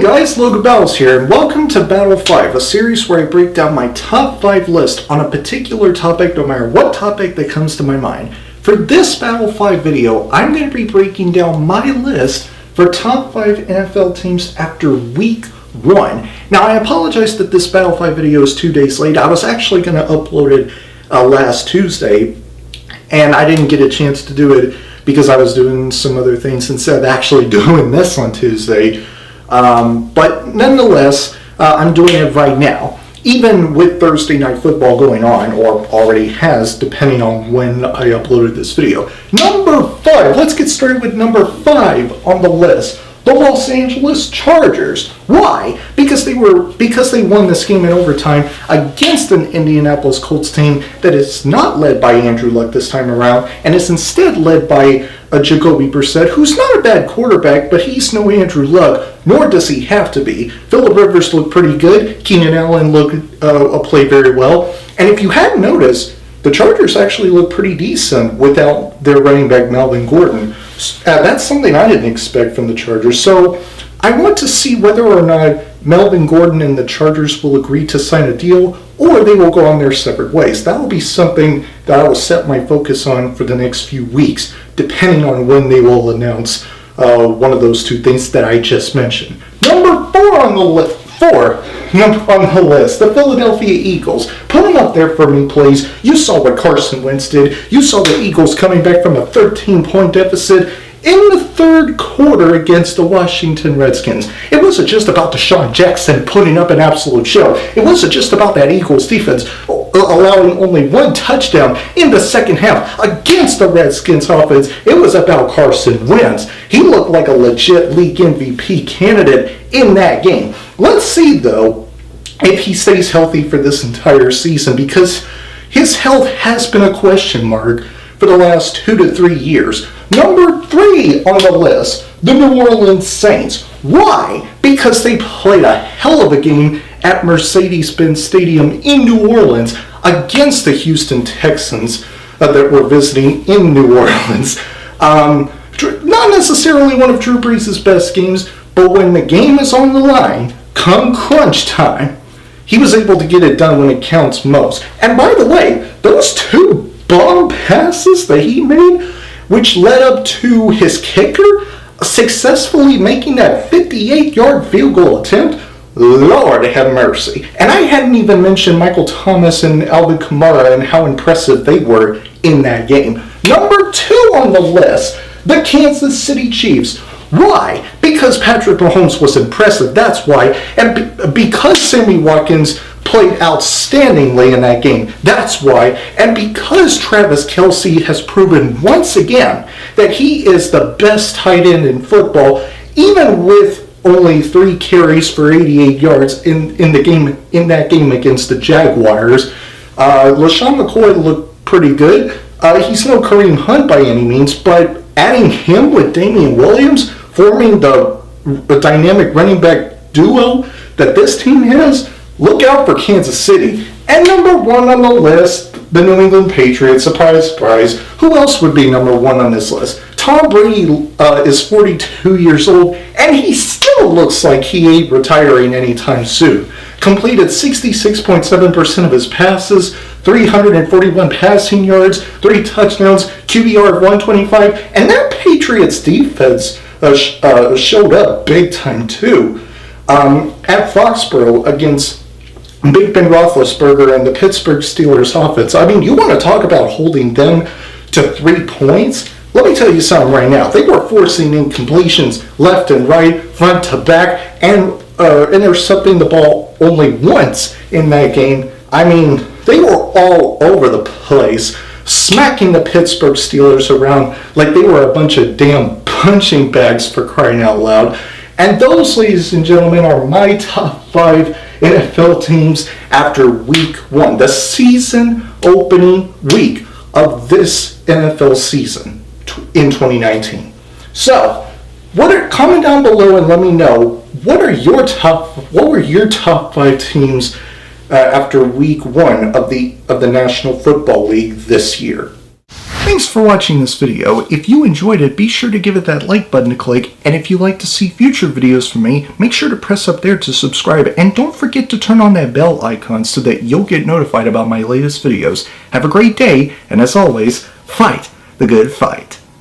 guys, Logan here, and welcome to Battle 5, a series where I break down my top 5 list on a particular topic, no matter what topic that comes to my mind. For this Battle 5 video, I'm going to be breaking down my list for top 5 NFL teams after week 1. Now, I apologize that this Battle 5 video is 2 days late. I was actually going to upload it last Tuesday, and I didn't get a chance to do it because I was doing some other things instead of actually doing this on Tuesday. But nonetheless, I'm doing it right now, even with Thursday Night Football going on, or already has, depending on when I uploaded this video. Number 5, let's get started with number 5 on the list. The Los Angeles Chargers. Why? Because they won this game in overtime against an Indianapolis Colts team that is not led by Andrew Luck this time around, and is instead led by Jacoby Brissett, who's not a bad quarterback, but he's no Andrew Luck, nor does he have to be. Phillip Rivers looked pretty good. Keenan Allen played very well. And if you hadn't noticed, the Chargers actually look pretty decent without their running back Melvin Gordon. That's something I didn't expect from the Chargers. So I want to see whether or not Melvin Gordon and the Chargers will agree to sign a deal, or they will go on their separate ways. That will be something that I will set my focus on for the next few weeks, depending on when they will announce one of those two things that I just mentioned. Number 4 on the list. The Philadelphia Eagles. Putting up their firming plays. You saw what Carson Wentz did. You saw the Eagles coming back from a 13-point deficit in the third quarter against the Washington Redskins. It wasn't just about Deshaun Jackson putting up an absolute show. It wasn't just about that Eagles defense allowing only one touchdown in the second half against the Redskins offense. It was about Carson Wentz. He looked like a legit league MVP candidate in that game. Let's see, though, if he stays healthy for this entire season, because his health has been a question mark for the last 2 to 3 years. Number 3 on the list, the New Orleans Saints. Why? Because they played a hell of a game at Mercedes-Benz Stadium in New Orleans against the Houston Texans that were visiting in New Orleans. Not necessarily one of Drew Brees' best games, but when the game is on the line, come crunch time, he was able to get it done when it counts most. And by the way, those 2 bomb passes that he made, which led up to his kicker successfully making that 58-yard field goal attempt, Lord have mercy. And I hadn't even mentioned Michael Thomas and Alvin Kamara and how impressive they were in that game. Number 2 on the list, the Kansas City Chiefs. Why? Because Patrick Mahomes was impressive, that's why. And because Sammy Watkins played outstandingly in that game, that's why. And because Travis Kelce has proven once again that he is the best tight end in football, even with only 3 carries for 88 yards in that game against the Jaguars. LaShawn McCoy looked pretty good. He's no Kareem Hunt by any means, but adding him with Damian Williams, forming the dynamic running back duo that this team has, look out for Kansas City. And number 1 on the list, the New England Patriots. Surprise, surprise. Who else would be number 1 on this list? Tom Brady is 42 years old, and he still looks like he ain't retiring anytime soon. Completed 66.7% of his passes, 341 passing yards, 3 touchdowns, QBR of 125, and that Patriots defense showed up big time too. At Foxborough against Big Ben Roethlisberger and the Pittsburgh Steelers offense. I mean, you want to talk about holding them to 3 points? Let me tell you something right now. They were forcing incompletions left and right, front to back, and intercepting the ball only once in that game. I mean, they were all over the place, smacking the Pittsburgh Steelers around like they were a bunch of damn punching bags, for crying out loud. And those, ladies and gentlemen, are my top 5 NFL teams after week 1, the season opening week of this NFL season in 2019. So, comment down below and let me know what were your top 5 teams after week 1 of the National Football League this year. Thanks for watching this video. If you enjoyed it, be sure to give it that like button to click, and if you'd like to see future videos from me, make sure to press up there to subscribe, and don't forget to turn on that bell icon so that you'll get notified about my latest videos. Have a great day, and as always, fight the good fight.